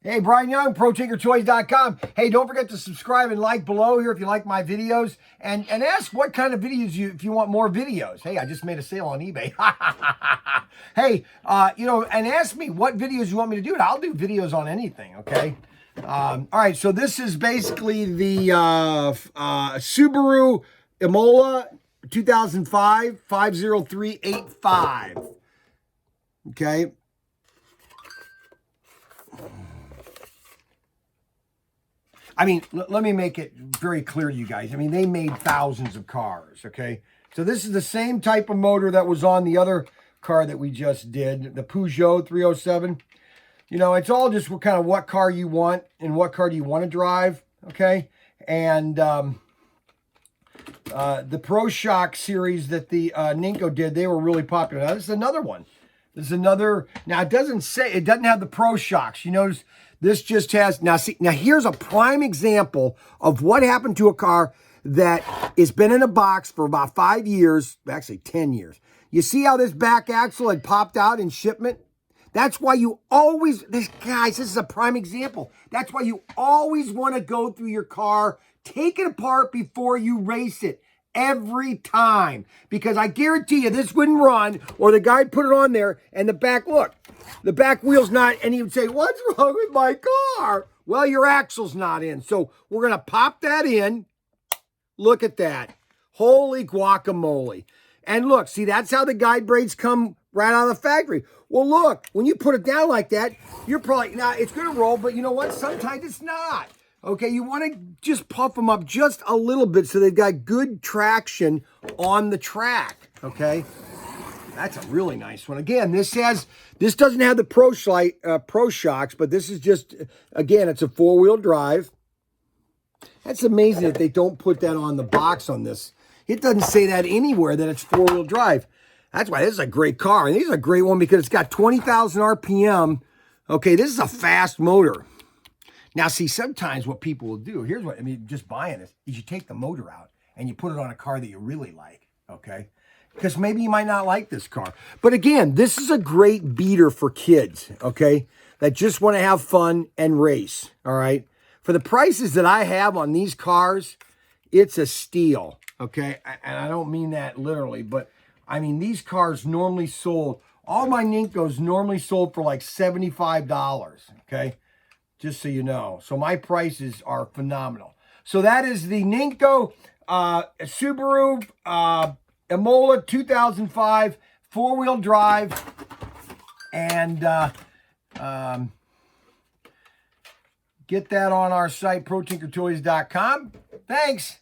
Hey, Brian Young, ProTinkerToys.com. Hey, don't forget to subscribe and like below here if you like my videos. And ask what kind of videos if you want more videos. Hey, I just made a sale on eBay. Hey, and ask me what videos you want me to do. And I'll do videos on anything, okay? All right, so this is basically the Subaru IMOLA 2005 50385. Okay. I mean, let me make it very clear to you guys. I mean, they made thousands of cars, okay? So this is the same type of motor that was on the other car that we just did, the Peugeot 307. You know, it's all just what car you want and what car do you want to drive, okay? And the Pro Shock series that the Ninco did, they were really popular. Now, this is another one. This is another, now it doesn't have the Pro Shocks. You notice this just has, now here's a prime example of what happened to a car that has been in a box for about 5 years, actually 10 years. You see how this back axle had popped out in shipment? That's why you always, this is a prime example. That's why you always want to go through your car, take it apart before you race it. Every time. Because I guarantee you this wouldn't run, or the guy put it on there and the back, look, the back wheel's not, and he would say, what's wrong with my car? Well, your axle's not in. So we're going to pop that in. Look at that. Holy guacamole. And look, see, that's how the guide braids come right out of the factory. Well, look, when you put it down like that, you're probably, now it's going to roll, but you know what? Sometimes it's not. Okay, you want to just puff them up just a little bit so they've got good traction on the track, okay? That's a really nice one. Again, this doesn't have the Pro Shocks, but this is just, again, it's a four-wheel drive. That's amazing that they don't put that on the box on this. It doesn't say that anywhere that it's four-wheel drive. That's why this is a great car. And this is a great one because it's got 20,000 RPM. Okay, this is a fast motor. Now, see, sometimes what people will do, here's what, I mean, just buying this, is you take the motor out and you put it on a car that you really like, okay? Because maybe you might not like this car. But again, this is a great beater for kids, okay, that just want to have fun and race, all right? For the prices that I have on these cars, it's a steal, okay? And I don't mean that literally, but I mean, these cars normally sold, all my Nincos normally sold for like $75, okay? Just so you know. So my prices are phenomenal. So that is the Ninco Subaru IMOLA 2005 four-wheel drive. And get that on our site, ProTinkerToys.com. Thanks.